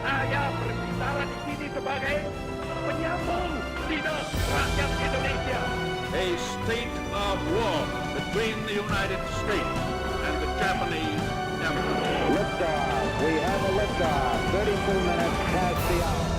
Saya berbicara di sini sebagai penyambung lidah rakyat Indonesia. A state of war between the United States and the Japanese Empire. Liftoff. We have a liftoff. 32 minutes past the hour.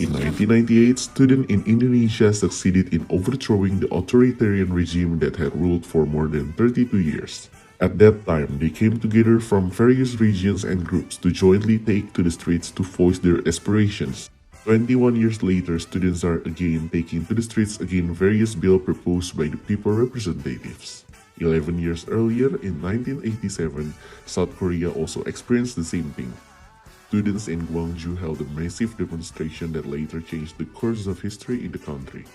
In 1998, students in Indonesia succeeded in overthrowing the authoritarian regime that had ruled for more than 32 years. At that time, they came together from various regions and groups to jointly take to the streets to voice their aspirations. 21 years later, students are again taking to the streets against various bills proposed by the people representatives. 11 years earlier, in 1987, South Korea also experienced the same thing. Students in Gwangju held a massive demonstration that later changed the course of history in the country.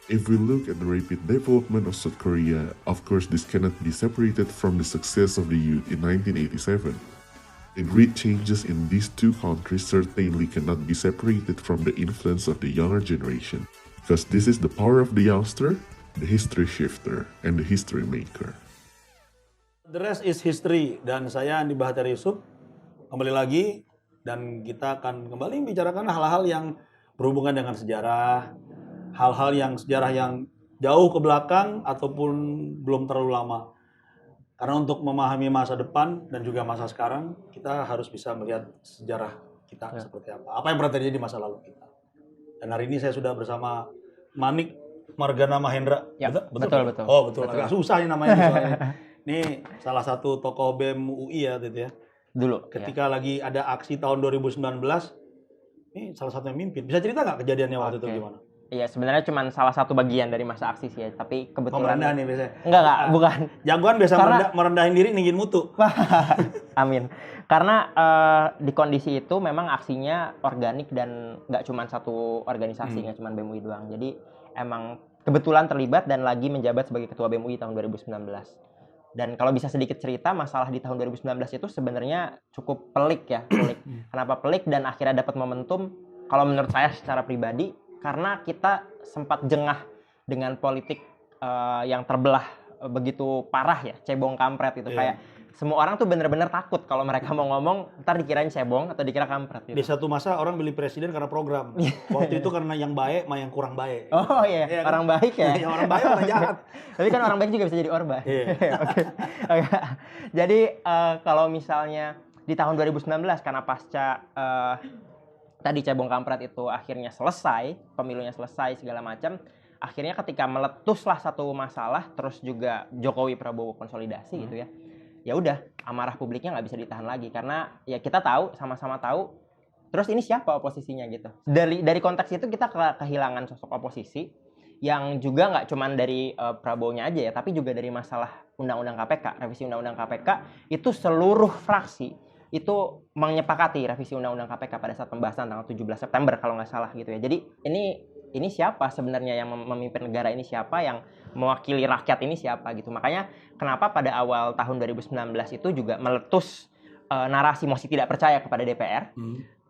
If we look at the rapid development of South Korea, of course this cannot be separated from the success of the youth in 1987. The great changes in these two countries certainly cannot be separated from the influence of the younger generation, because this is the power of the youngster, the history shifter, and the history maker. The rest is history, dan saya Andi Bahteri Yusuf kembali lagi, dan kita akan kembali membicarakan hal-hal yang berhubungan dengan sejarah, hal-hal yang sejarah yang jauh ke belakang ataupun belum terlalu lama. Karena untuk memahami masa depan dan juga masa sekarang, kita harus bisa melihat sejarah kita seperti apa. Apa yang pernah terjadi di masa lalu kita. Dan hari ini saya sudah bersama Manik Margana Mahendra. Ya, betul. Oh, betul. Agak susah nih namanya soalnya. Ini salah satu tokoh BEM UI ya, Tit, ya. Dulu. Ketika lagi ada aksi tahun 2019, ini salah satu yang mimpin. Bisa cerita nggak kejadiannya waktu itu gimana? Iya, sebenarnya cuma salah satu bagian dari masa aksi sih ya, tapi kebetulan... Merendah nih biasanya? Enggak, bukan. Jagoan biasa merendahin diri, ninggin mutu. Amin. Karena di kondisi itu memang aksinya organik dan nggak cuma satu organisasi, nggak cuma BEM UI doang. Jadi emang kebetulan terlibat dan lagi menjabat sebagai ketua BEM UI tahun 2019. Dan kalau bisa sedikit cerita, masalah di tahun 2019 itu sebenarnya cukup pelik ya. Kenapa pelik dan akhirnya dapat momentum, kalau menurut saya secara pribadi, karena kita sempat jengah dengan politik yang terbelah begitu parah ya, cebong kampret gitu. Kayak semua orang tuh bener-bener takut kalau mereka mau ngomong, ntar dikirain cebong atau dikira kampret gitu. Di satu masa orang beli presiden karena program. Waktu itu karena yang baik sama yang kurang baik. Oh iya, orang baik ya? Ya, orang baik orang jahat. Tapi kan orang baik juga bisa jadi orba. Oke. Jadi kalau misalnya di tahun 2019 karena pasca tadi cebong kampret itu akhirnya selesai, pemilunya selesai segala macam, akhirnya ketika meletuslah satu masalah, terus juga Jokowi Prabowo konsolidasi gitu ya. Ya udah, amarah publiknya nggak bisa ditahan lagi karena ya kita tahu, sama-sama tahu. Terus ini siapa oposisinya gitu? Dari konteks itu kita kehilangan sosok oposisi yang juga nggak cuman dari Prabowo-nya aja ya, tapi juga dari masalah Undang-Undang KPK, revisi Undang-Undang KPK itu seluruh fraksi itu menyepakati revisi Undang-Undang KPK pada saat pembahasan tanggal 17 September kalau nggak salah gitu ya. Jadi ini siapa sebenarnya yang memimpin negara ini, siapa yang mewakili rakyat ini siapa gitu. Makanya kenapa pada awal tahun 2019 itu juga meletus narasi mosi tidak percaya kepada DPR.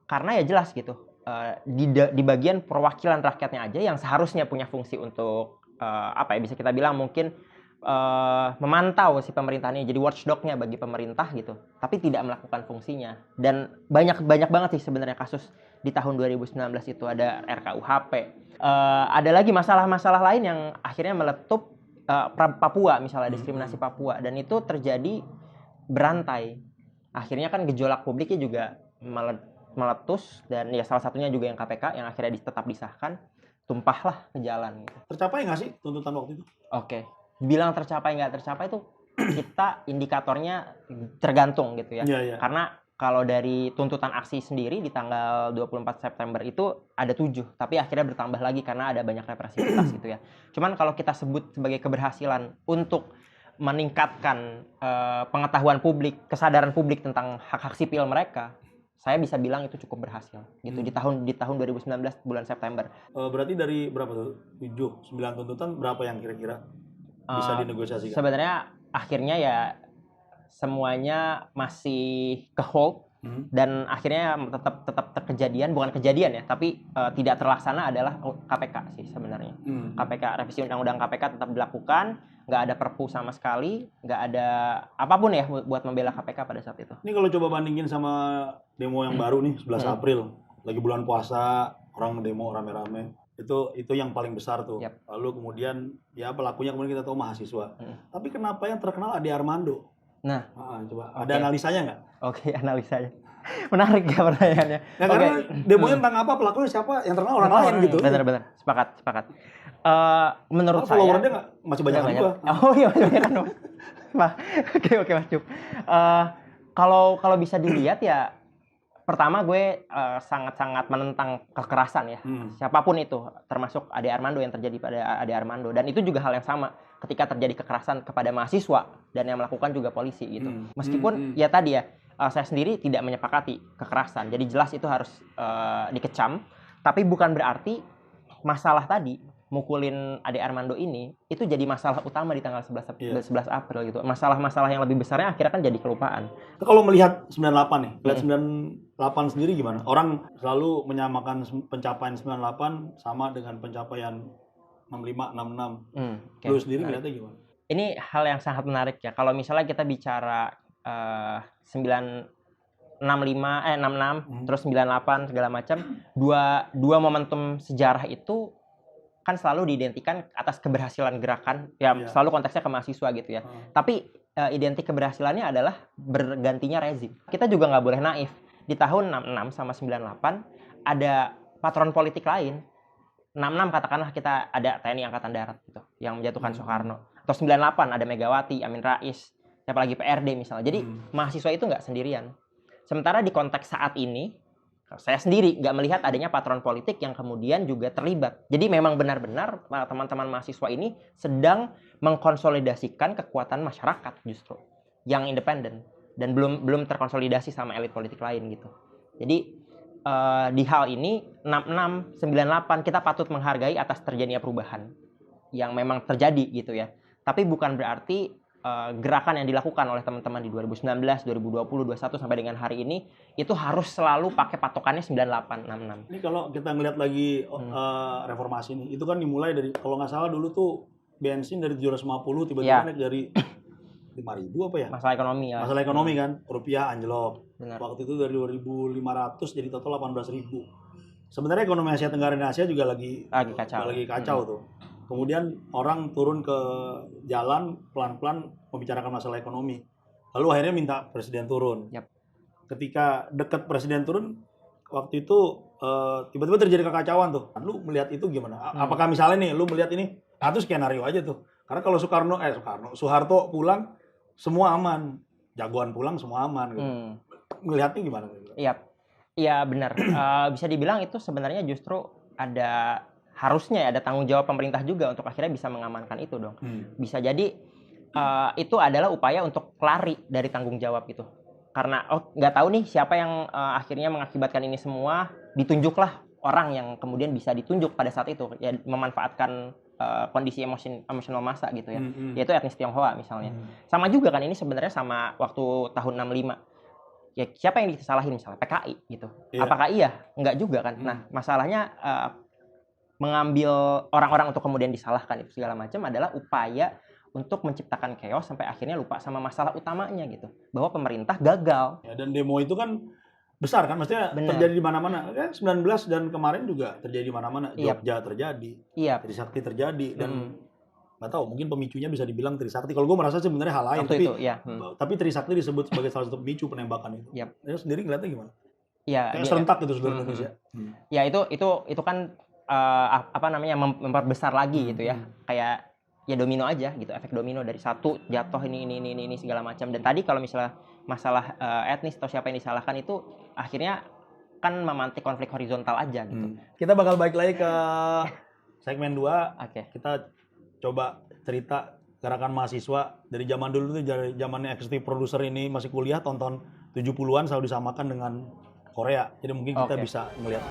Karena ya jelas gitu, di bagian perwakilan rakyatnya aja yang seharusnya punya fungsi untuk apa ya, bisa kita bilang mungkin memantau si pemerintah ini, jadi watchdog-nya bagi pemerintah gitu, tapi tidak melakukan fungsinya. Dan banyak banget sih sebenarnya kasus di tahun 2019 itu, ada RKUHP, ada lagi masalah-masalah lain yang akhirnya meletup Papua misalnya, diskriminasi Papua, dan itu terjadi berantai. Akhirnya kan gejolak publiknya juga meletus, dan ya salah satunya juga yang KPK yang akhirnya tetap disahkan, tumpahlah ke jalan gitu. Tercapai nggak sih tuntutan waktu itu? Oke. Bilang tercapai nggak tercapai itu kita indikatornya tergantung gitu ya. Karena kalau dari tuntutan aksi sendiri di tanggal 24 September itu ada 7, tapi akhirnya bertambah lagi karena ada banyak represivitas gitu ya. Cuman kalau kita sebut sebagai keberhasilan untuk meningkatkan pengetahuan publik, kesadaran publik tentang hak-hak sipil mereka, saya bisa bilang itu cukup berhasil gitu di tahun 2019 bulan September. Berarti dari berapa tuh? 7, 9 tuntutan berapa yang kira-kira bisa dinegosiasikan? Sebenarnya akhirnya ya semuanya masih ke hold Dan akhirnya tetap terkejadian, bukan kejadian ya, tapi tidak terlaksana adalah KPK sih sebenarnya. KPK, revisi undang-undang KPK tetap dilakukan, nggak ada perpu sama sekali, nggak ada apapun ya buat membela KPK pada saat itu. Ini kalau coba bandingin sama demo yang baru nih 11 April, lagi bulan puasa, orang demo rame-rame. Itu yang paling besar tuh. Yep. Lalu kemudian ya pelakunya kemudian kita tahu mahasiswa. Tapi kenapa yang terkenal Ade Armando? Nah, coba ada analisanya nggak? Oke, analisanya. Menarik ya pertanyaannya. Nah, karena demonya tentang apa, pelakunya siapa, yang terkenal orang lain gitu. Benar-benar, sepakat. Menurut saya followernya nggak masih banyak juga. Oh iya, masih banyak kan. Oke Mas Cup. Kalau bisa dilihat ya, pertama gue sangat-sangat menentang kekerasan ya. Siapapun itu, termasuk Ade Armando, yang terjadi pada Ade Armando. Dan itu juga hal yang sama ketika terjadi kekerasan kepada mahasiswa dan yang melakukan juga polisi gitu. Meskipun ya tadi ya, saya sendiri tidak menyepakati kekerasan. Jadi jelas itu harus dikecam. Tapi bukan berarti masalah tadi, mukulin Ade Armando ini, itu jadi masalah utama di tanggal 11 April gitu. Masalah-masalah yang lebih besarnya akhirnya kan jadi kelupaan. Kalau melihat 98 nih, lihat 98 sendiri gimana? Orang selalu menyamakan pencapaian 98 sama dengan pencapaian 65, 66. Lu sendiri melihatnya gimana? Ini hal yang sangat menarik ya. Kalau misalnya kita bicara 66, terus 98 segala macam, dua momentum sejarah itu kan selalu diidentikan atas keberhasilan gerakan, ya selalu konteksnya ke mahasiswa gitu ya. Tapi identik keberhasilannya adalah bergantinya rezim. Kita juga nggak boleh naif. Di tahun 66 sama 98 ada patron politik lain. 66 katakanlah kita ada TNI Angkatan Darat gitu, yang menjatuhkan Soekarno. Atau 98 ada Megawati, Amin Rais, siapa lagi PRD misalnya. Jadi mahasiswa itu nggak sendirian. Sementara di konteks saat ini, saya sendiri nggak melihat adanya patron politik yang kemudian juga terlibat. Jadi memang benar-benar teman-teman mahasiswa ini sedang mengkonsolidasikan kekuatan masyarakat justru yang independen dan belum terkonsolidasi sama elit politik lain gitu. Jadi di hal ini 66, 98 kita patut menghargai atas terjadinya perubahan yang memang terjadi gitu ya. Tapi bukan berarti gerakan yang dilakukan oleh teman-teman di 2019, 2020, 2021 sampai dengan hari ini itu harus selalu pakai patokannya 98, 66. Ini kalau kita ngelihat lagi reformasi nih, itu kan dimulai dari, kalau nggak salah dulu tuh bensin dari 750 tiba-tiba naik dari 5.000 apa ya? Masalah ekonomi ya. Masalah ekonomi kan, rupiah anjlok. Benar. Waktu itu dari 2.500 jadi total 18.000. Sebenarnya ekonomi Asia Tenggara dan Asia juga lagi kacau tuh. Kemudian orang turun ke jalan pelan-pelan membicarakan masalah ekonomi. Lalu akhirnya minta presiden turun. Yap. Ketika dekat presiden turun, waktu itu tiba-tiba terjadi kekacauan tuh. Lu melihat itu gimana? Apakah misalnya nih, lu melihat ini, itu skenario aja tuh. Karena kalau Soeharto pulang, semua aman. Jagoan pulang, semua aman. Gitu. Melihatnya gimana? Iya benar. Bisa dibilang itu sebenarnya justru harusnya ada tanggung jawab pemerintah juga untuk akhirnya bisa mengamankan itu dong. Bisa jadi itu adalah upaya untuk lari dari tanggung jawab itu. Karena nggak tahu nih siapa yang akhirnya mengakibatkan ini semua, ditunjuklah orang yang kemudian bisa ditunjuk pada saat itu, ya memanfaatkan kondisi emosional massa gitu ya, yaitu etnis Tionghoa misalnya. Sama juga kan ini sebenarnya sama waktu tahun 65. Ya siapa yang disalahin misalnya PKI gitu. Apakah iya? Enggak juga kan. Nah, masalahnya mengambil orang-orang untuk kemudian disalahkan itu segala macam adalah upaya untuk menciptakan chaos sampai akhirnya lupa sama masalah utamanya gitu. Bahwa pemerintah gagal. Ya, dan demo itu kan besar kan, maksudnya terjadi di mana-mana. Kan 19 dan kemarin juga terjadi di mana-mana. Jogja terjadi, Trisakti terjadi, dan nggak tahu, mungkin pemicunya bisa dibilang Trisakti. Kalau gue merasa sebenarnya hal lain, tapi Trisakti disebut sebagai salah satu pemicu penembakan itu. Itu sendiri ngeliatnya gimana? Kayak serentak gitu seluruh Indonesia. Ya itu kan memperbesar lagi gitu ya. Kayak ya domino aja gitu, efek domino dari satu jatuh ini segala macam. Dan tadi kalau misalnya masalah etnis atau siapa yang disalahkan itu akhirnya kan memantik konflik horizontal aja gitu. Kita bakal balik lagi ke segmen 2. Kita coba cerita gerakan mahasiswa dari zaman dulu tuh, dari zamannya eksekutif produser ini masih kuliah, tahun 70-an selalu disamakan dengan Korea. Jadi mungkin kita bisa melihat.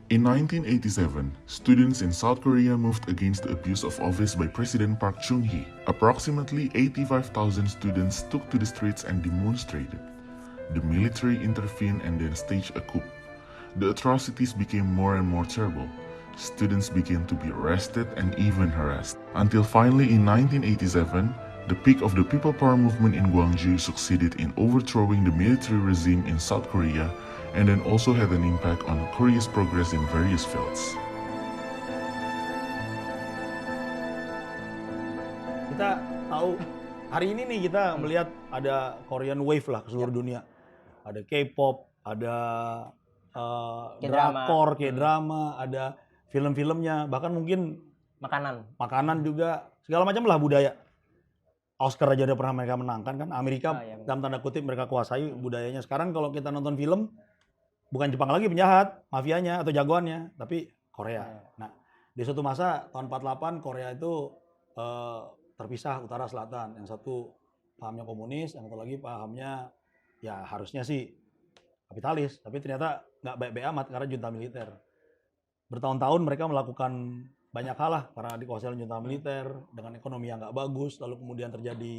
In 1987, students in South Korea moved against the abuse of office by President Park Chung-hee. Approximately 85,000 students took to the streets and demonstrated. The military intervened and then staged a coup. The atrocities became more and more terrible. Students began to be arrested and even harassed. Until finally in 1987, the peak of the People Power movement in Gwangju succeeded in overthrowing the military regime in South Korea and then also had an impact on Korea's progress in various fields. Kita tahu hari ini nih kita melihat ada Korean Wave lah ke seluruh dunia. Ada K-pop, ada drakor, K-drama, ada film-filmnya, bahkan mungkin makanan juga, segala macam lah budaya. Oscar aja udah pernah mereka menangkan kan, Amerika dalam tanda kutip mereka kuasai budayanya. Sekarang kalau kita nonton film, bukan Jepang lagi penjahat, mafianya atau jagoannya, tapi Korea. Nah, di suatu masa tahun 48 Korea itu terpisah utara selatan. Yang satu pahamnya komunis, yang satu lagi pahamnya ya harusnya sih kapitalis, tapi ternyata nggak baik-baik amat karena junta militer. Bertahun-tahun mereka melakukan banyak hal lah karena dikuasai oleh junta militer dengan ekonomi yang nggak bagus, lalu kemudian terjadi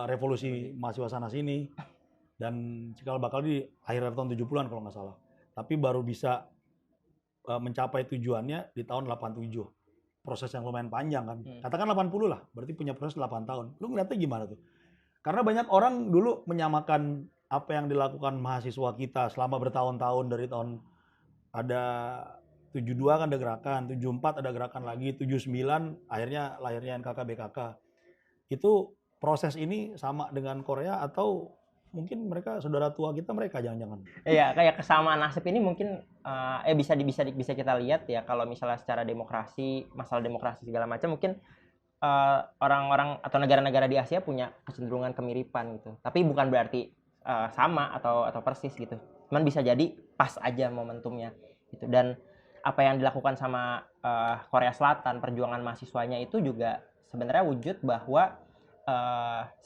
revolusi mahasiswa sana sini. Dan cikal bakal di akhir tahun 70-an kalau nggak salah. Tapi baru bisa mencapai tujuannya di tahun 87. Proses yang lumayan panjang kan. Katakan 80 lah, berarti punya proses 8 tahun. Lu ngeliatnya gimana tuh? Karena banyak orang dulu menyamakan apa yang dilakukan mahasiswa kita selama bertahun-tahun dari tahun ada 72 kan ada gerakan, 74 ada gerakan lagi, 79 akhirnya lahirnya NKK BKK. Itu proses ini sama dengan Korea atau mungkin mereka saudara tua kita mereka jangan-jangan. Iya, kayak kesamaan nasib ini mungkin bisa kita lihat ya kalau misalnya secara demokrasi, masalah demokrasi segala macam mungkin orang-orang atau negara-negara di Asia punya kecenderungan kemiripan gitu. Tapi bukan berarti sama atau persis gitu. Cuman bisa jadi pas aja momentumnya gitu. Dan apa yang dilakukan sama Korea Selatan, perjuangan mahasiswanya itu juga sebenarnya wujud bahwa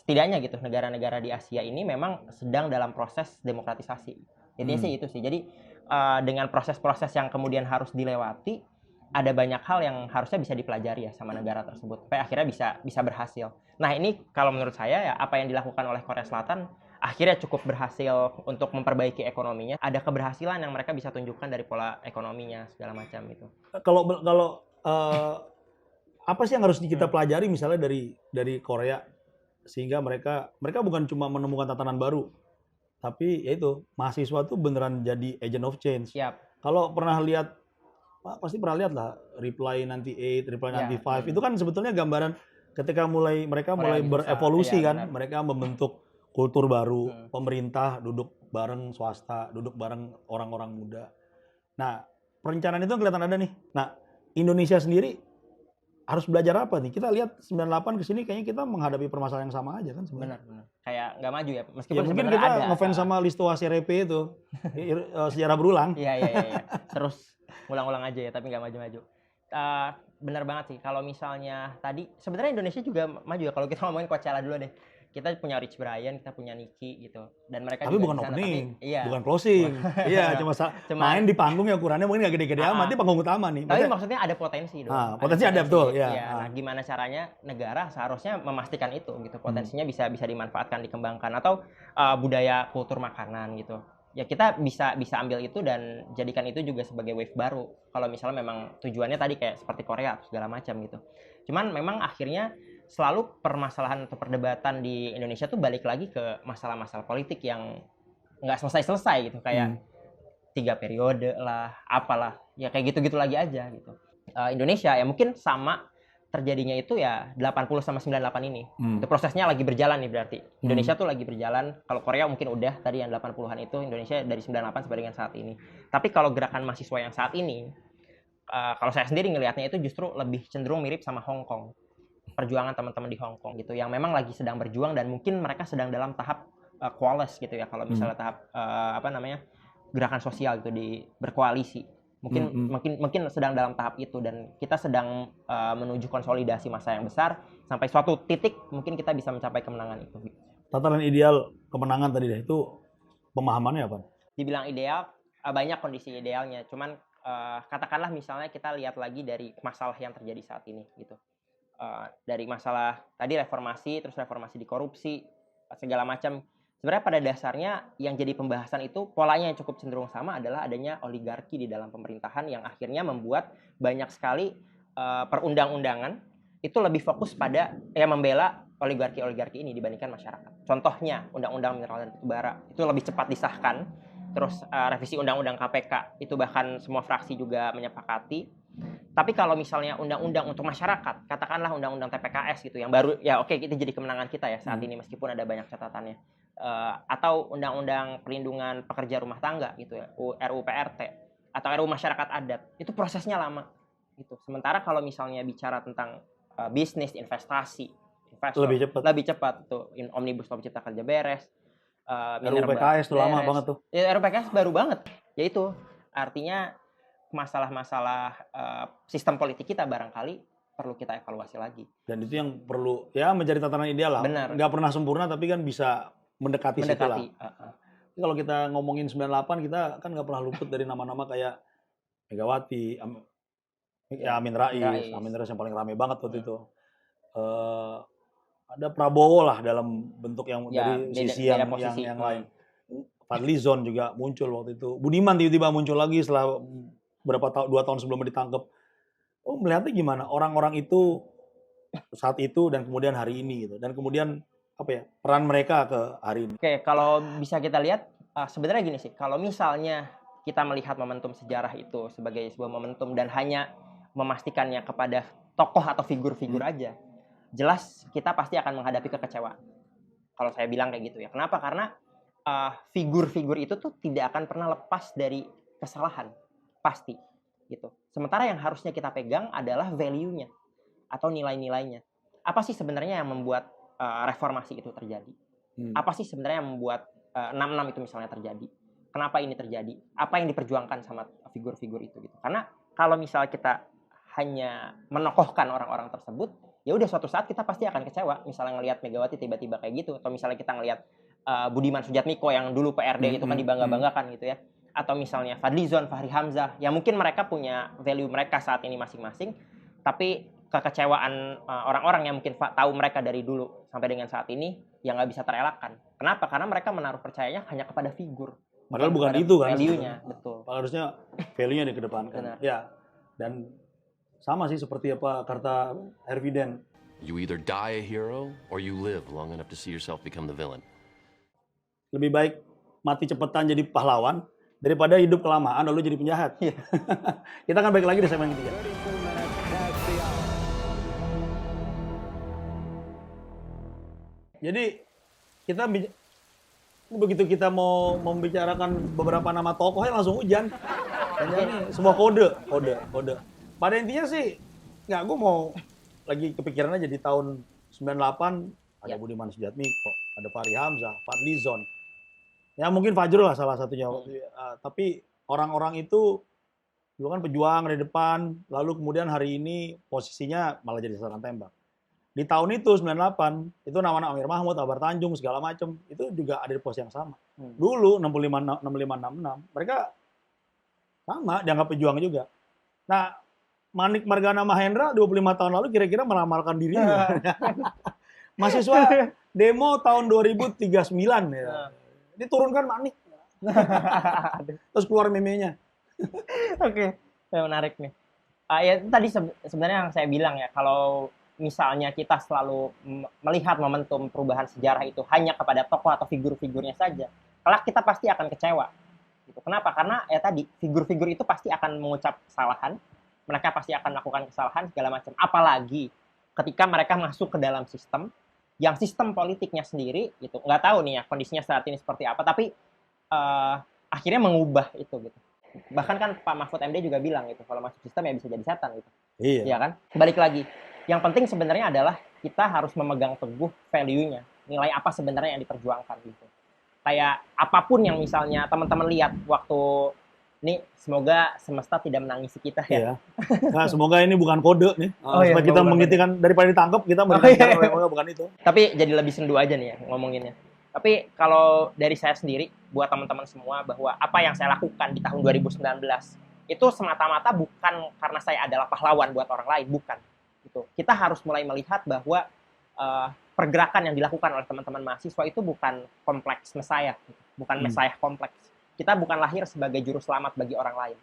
setidaknya gitu negara-negara di Asia ini memang sedang dalam proses demokratisasi. Intinya sih itu sih. Jadi dengan proses-proses yang kemudian harus dilewati, ada banyak hal yang harusnya bisa dipelajari ya sama negara tersebut. Supaya akhirnya bisa berhasil. Nah ini kalau menurut saya ya apa yang dilakukan oleh Korea Selatan akhirnya cukup berhasil untuk memperbaiki ekonominya. Ada keberhasilan yang mereka bisa tunjukkan dari pola ekonominya segala macam itu. Kalau apa sih yang harus kita pelajari misalnya dari Korea sehingga mereka bukan cuma menemukan tatanan baru, tapi yaitu mahasiswa tuh beneran jadi agent of change. Kalau pernah lihat, pasti pernah lihat lah Reply 98, Reply 95 itu kan sebetulnya gambaran ketika mereka mulai berevolusi kan, mereka membentuk kultur baru, pemerintah duduk bareng swasta, duduk bareng orang-orang muda. Nah perencanaan itu kelihatan ada nih. Nah Indonesia sendiri harus belajar apa nih? Kita lihat 98 ke sini kayaknya kita menghadapi permasalahan yang sama aja kan sebenarnya. Benar. Kayak nggak maju ya. Meskipun ya, mungkin kita ngefans sama Listoa CRP itu. Sejarah berulang. Iya. Terus ulang-ulang aja ya, tapi nggak maju-maju. Benar banget sih. Kalau misalnya tadi, sebenarnya Indonesia juga maju ya. Kalau kita ngomongin Coachella dulu deh. Kita punya Rich Brian, kita punya Nicky gitu. Dan mereka tapi juga bukan opening, bukan closing. Iya, cuma main di panggung yang ukurannya mungkin nggak gede-gede amat, ini panggung utama nih. Tapi maksudnya ada potensi dong. Potensi ada betul, ya. Nah, gimana caranya negara seharusnya memastikan itu gitu. Potensinya bisa dimanfaatkan, dikembangkan atau budaya kultur makanan gitu. Ya kita bisa ambil itu dan jadikan itu juga sebagai wave baru. Kalau misalnya memang tujuannya tadi kayak seperti Korea segala macam gitu. Cuman memang akhirnya selalu permasalahan atau perdebatan di Indonesia tuh balik lagi ke masalah-masalah politik yang nggak selesai gitu kayak 3 periode lah, apalah ya kayak gitu-gitu lagi aja gitu. Indonesia ya mungkin sama terjadinya itu ya 80 sama 98 ini. Itu prosesnya lagi berjalan nih berarti. Indonesia tuh lagi berjalan. Kalau Korea mungkin udah tadi yang 80-an itu, Indonesia dari 98 sampai dengan saat ini. Tapi kalau gerakan mahasiswa yang saat ini kalau saya sendiri ngelihatnya itu justru lebih cenderung mirip sama Hong Kong. Perjuangan teman-teman di Hong Kong gitu yang memang lagi sedang berjuang dan mungkin mereka sedang dalam tahap coalesce gitu ya kalau misalnya tahap gerakan sosial gitu berkoalisi mungkin sedang dalam tahap itu dan kita sedang menuju konsolidasi massa yang besar sampai suatu titik mungkin kita bisa mencapai kemenangan itu. Tataran ideal kemenangan tadi deh itu pemahamannya apa? Dibilang ideal banyak kondisi idealnya. Cuman katakanlah misalnya kita lihat lagi dari masalah yang terjadi saat ini gitu. Dari masalah tadi reformasi, terus reformasi di korupsi, segala macam. Sebenarnya pada dasarnya yang jadi pembahasan itu polanya yang cukup cenderung sama adalah adanya oligarki di dalam pemerintahan yang akhirnya membuat banyak sekali perundang-undangan itu lebih fokus pada membela oligarki-oligarki ini dibandingkan masyarakat. Contohnya Undang-Undang Mineral dan Batubara itu lebih cepat disahkan. Terus revisi Undang-Undang KPK itu bahkan semua fraksi juga menyepakati. Tapi kalau misalnya undang-undang untuk masyarakat, katakanlah undang-undang TPKS gitu yang baru, ya oke, itu jadi kemenangan kita ya saat ini meskipun ada banyak catatannya. Atau undang-undang perlindungan pekerja rumah tangga gitu ya, RUU PRT atau RUU masyarakat adat, itu prosesnya lama gitu. Sementara kalau misalnya bicara tentang bisnis, investasi, investor, lebih cepat tuh. Omnibus Law Cipta Kerja beres. RUU PKS tuh lama banget tuh. Ya, RUU PKS baru banget. Yaitu artinya masalah-masalah sistem politik kita barangkali perlu kita evaluasi lagi. Dan itu yang perlu ya menjadi tatanan ideal lah. Benar. Nggak pernah sempurna tapi kan bisa mendekati situ lah. Kalau kita ngomongin 98 kita kan nggak pernah luput dari nama-nama kayak Megawati, Amin Rais yang paling ramai banget waktu itu. Ada Prabowo lah dalam bentuk yang dari sisi yang lain. Fadlizon juga muncul waktu itu. Budiman tiba-tiba muncul lagi setelah berapa tahun, 2 tahun sebelum ditangkap. Melihatnya gimana orang-orang itu saat itu dan kemudian hari ini gitu. Dan kemudian peran mereka ke hari ini. Oke, kalau bisa kita lihat sebenarnya gini sih. Kalau misalnya kita melihat momentum sejarah itu sebagai sebuah momentum dan hanya memastikannya kepada tokoh atau figur-figur aja, jelas kita pasti akan menghadapi kekecewaan. Kalau saya bilang kayak gitu ya. Kenapa? Karena figur-figur itu tuh tidak akan pernah lepas dari kesalahan. Pasti. Gitu. Sementara yang harusnya kita pegang adalah value-nya atau nilai-nilainya. Apa sih sebenarnya yang membuat reformasi itu terjadi? Apa sih sebenarnya yang membuat 66 itu misalnya terjadi? Kenapa ini terjadi? Apa yang diperjuangkan sama figur-figur itu gitu? Karena kalau misal kita hanya menokohkan orang-orang tersebut, ya udah suatu saat kita pasti akan kecewa. Misalnya ngelihat Megawati tiba-tiba kayak gitu, atau misalnya kita ngelihat Budiman Sujatmiko yang dulu PRD itu kan dibangga-banggakan gitu ya. Atau misalnya Fadlizon, Fahri Hamzah, ya mungkin mereka punya value mereka saat ini masing-masing, tapi kekecewaan orang-orang yang mungkin tahu mereka dari dulu sampai dengan saat ini yang nggak bisa terelakkan. Kenapa? Karena mereka menaruh percayanya hanya kepada figur. Padahal bukan itu kan. Value-nya, betul. Harusnya value-nya dikedepankan. Ya. Dan sama sih seperti apa kata Herviden. You either die a hero or you live long enough to see yourself become the villain. Lebih baik mati cepetan jadi pahlawan daripada hidup kelamaan lalu jadi penjahat. Kita akan balik lagi di segmen ketiga. Jadi kita begitu kita mau membicarakan beberapa nama tokohnya langsung hujan. Ini semua kode. Pada intinya sih, gue mau lagi kepikiran aja di tahun 98 ada Budiman Sujatmiko, ada Fahri Hamzah, Fadlizon. Ya mungkin Fajrul lah salah satunya. Tapi orang-orang itu dulu kan pejuang di depan, lalu kemudian hari ini posisinya malah jadi sasaran tembak. Di tahun itu 98 itu nama-nama Amir Mahmud, Akbar Tanjung segala macam itu juga ada di posisi yang sama. Dulu 65 66 mereka sama dianggap pejuang juga. Nah, Manik Margana Mahendra 25 tahun lalu kira-kira meramalkan dirinya. Mahasiswa demo tahun 2039 ya. Diturunkan Manik. Terus keluar meme-nya. Oke, menarik nih. Ya tadi sebenarnya yang saya bilang ya, kalau misalnya kita selalu melihat momentum perubahan sejarah itu hanya kepada tokoh atau figur-figurnya saja, kelak kita pasti akan kecewa. Gitu. Kenapa? Karena ya tadi figur-figur itu pasti akan mengucap kesalahan, mereka pasti akan melakukan kesalahan segala macam. Apalagi ketika mereka masuk ke dalam sistem yang sistem politiknya sendiri, gitu. Nggak tahu nih ya kondisinya saat ini seperti apa, tapi akhirnya mengubah itu gitu. Bahkan kan Pak Mahfud MD juga bilang gitu, kalau masuk sistem ya bisa jadi setan gitu. Iya. Ya kan? Balik lagi. Yang penting sebenarnya adalah kita harus memegang teguh value-nya. Nilai apa sebenarnya yang diperjuangkan gitu. Kayak apapun yang misalnya teman-teman lihat waktu ini, semoga semesta tidak menangisi kita ya. Iya. Nah, semoga ini bukan kode nih. Supaya kita mengintikan daripada ditangkap kita bukan itu. Tapi jadi lebih sendu aja nih ya ngomonginnya. Tapi kalau dari saya sendiri buat teman-teman semua bahwa apa yang saya lakukan di tahun 2019 itu semata-mata bukan karena saya adalah pahlawan buat orang lain, bukan. Gitu. Kita harus mulai melihat bahwa pergerakan yang dilakukan oleh teman-teman mahasiswa itu bukan kompleks Messiah, gitu. Bukan Messiah kompleks. Kita bukan lahir sebagai juru selamat bagi orang lain.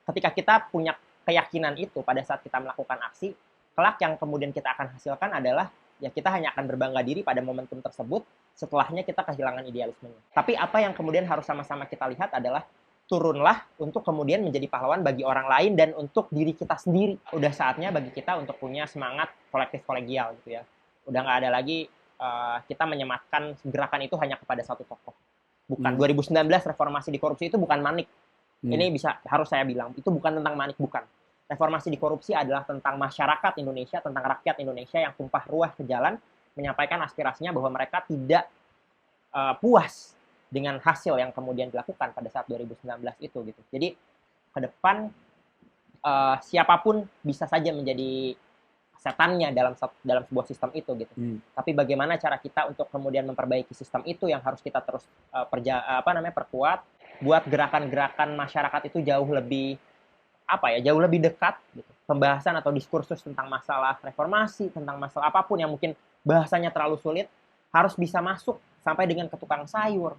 Ketika kita punya keyakinan itu pada saat kita melakukan aksi, kelak yang kemudian kita akan hasilkan adalah ya kita hanya akan berbangga diri pada momentum tersebut, setelahnya kita kehilangan idealismenya. Tapi apa yang kemudian harus sama-sama kita lihat adalah turunlah untuk kemudian menjadi pahlawan bagi orang lain dan untuk diri kita sendiri. Udah saatnya bagi kita untuk punya semangat kolektif kolegial gitu ya. Udah nggak ada lagi kita menyematkan gerakan itu hanya kepada satu tokoh. Bukan 2019 reformasi di korupsi itu bukan Manik. Ini harus saya bilang itu bukan tentang Manik, bukan. Reformasi di korupsi adalah tentang masyarakat Indonesia, tentang rakyat Indonesia yang tumpah ruah ke jalan menyampaikan aspirasinya bahwa mereka tidak puas dengan hasil yang kemudian dilakukan pada saat 2019 itu gitu. Jadi ke depan siapapun bisa saja menjadi setannya dalam sebuah sistem itu gitu. Tapi bagaimana cara kita untuk kemudian memperbaiki sistem itu yang harus kita terus perkuat buat gerakan-gerakan masyarakat itu jauh lebih dekat gitu. Pembahasan atau diskursus tentang masalah reformasi, tentang masalah apapun yang mungkin bahasanya terlalu sulit harus bisa masuk sampai dengan ke tukang sayur,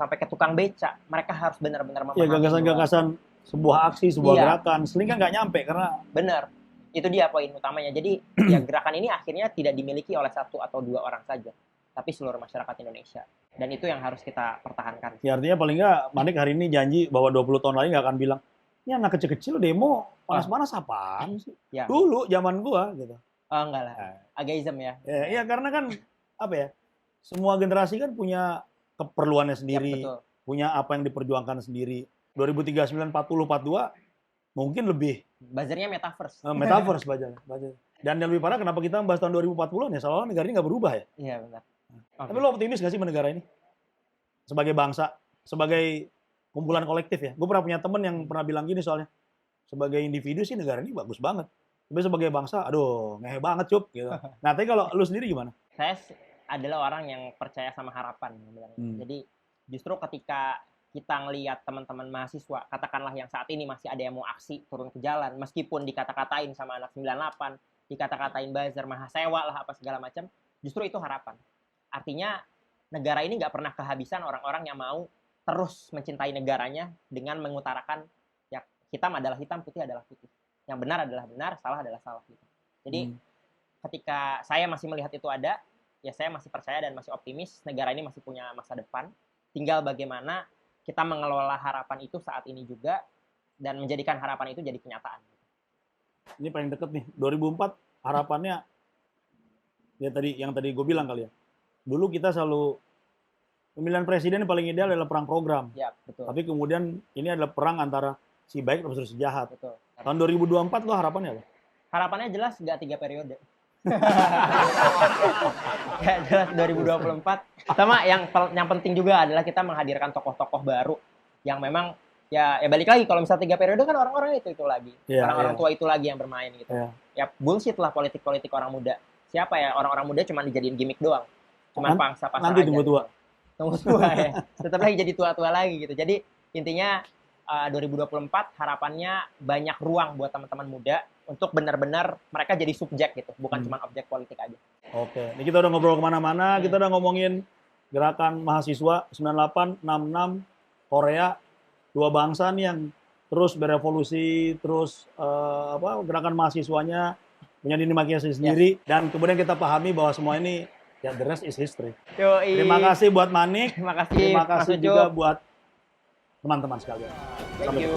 sampai ke tukang beca. Mereka harus benar-benar memahami. Ya, gagasan-gagasan sebuah aksi, sebuah gerakan. Sering kan nggak nyampe karena... Benar. Itu dia poin utamanya. Jadi ya gerakan ini akhirnya tidak dimiliki oleh satu atau dua orang saja, tapi seluruh masyarakat Indonesia. Dan itu yang harus kita pertahankan. Ya artinya paling nggak Manik hari ini janji bahwa 20 tahun lagi nggak akan bilang, ini anak kecil-kecil demo panas-panas apaan sih? Ya. Dulu zaman gua gitu. Oh enggak lah. Ageism ya. Ya karena kan apa ya? Semua generasi kan punya keperluannya sendiri, ya, punya apa yang diperjuangkan sendiri. 2039 40 42 mungkin lebih buzzernya metaverse. Metaverse baca. Dan yang lebih parah kenapa kita membahas tahun 2040 ya? Soalnya negara ini nggak berubah ya. Iya benar. Tapi lo optimis nggak sih negara ini? Sebagai bangsa, sebagai kumpulan kolektif ya. Gue pernah punya temen yang pernah bilang gini soalnya. Sebagai individu sih negara ini bagus banget. Tapi sebagai bangsa, aduh ngehe banget cup. Gitu. Nah tapi kalau lu sendiri gimana? Saya adalah orang yang percaya sama harapan. Jadi justru ketika kita ngelihat teman-teman mahasiswa, katakanlah yang saat ini masih ada yang mau aksi turun ke jalan, meskipun dikata-katain sama anak 98, dikata-katain buzzer, mahasewa lah apa segala macam, justru itu harapan. Artinya negara ini nggak pernah kehabisan orang-orang yang mau terus mencintai negaranya dengan mengutarakan ya hitam adalah hitam, putih adalah putih. Yang benar adalah benar, salah adalah salah. Gitu. Jadi ketika saya masih melihat itu ada, ya saya masih percaya dan masih optimis negara ini masih punya masa depan. Tinggal bagaimana kita mengelola harapan itu saat ini juga dan menjadikan harapan itu jadi kenyataan. Ini paling deket nih, 2004 harapannya ya yang tadi gue bilang kali ya. Dulu kita selalu pemilihan presiden yang paling ideal adalah perang program. Ya, betul. Tapi kemudian ini adalah perang antara si baik versus si jahat. Betul. Tahun 2024 lo harapannya apa? Harapannya jelas nggak 3 periode. Ya jelas 2024. Sama yang penting juga adalah kita menghadirkan tokoh-tokoh baru yang memang ya balik lagi kalau misalnya 3 periode kan orang-orang itu lagi. Orang-orang tua itu lagi yang bermain gitu. Ya bullshit lah politik-politik orang muda. Siapa ya orang-orang muda cuma dijadiin gimmick doang. Cuma pangsa pasar nanti aja. Tunggu tua. Tunggu tua ya. Tetap lagi jadi tua-tua lagi gitu. Jadi intinya 2024 harapannya banyak ruang buat teman-teman muda untuk benar-benar mereka jadi subjek gitu, bukan cuma objek politik aja. Oke, ini kita udah ngobrol kemana-mana, kita udah ngomongin gerakan mahasiswa 98, 66, Korea, dua bangsa nih yang terus berevolusi, terus gerakan mahasiswanya punya dinamikanya sendiri, dan kemudian kita pahami bahwa semua ini ya the rest is history. Yoi. Terima kasih buat Manik, Terima kasih juga buat teman-teman sekalian. Thank you.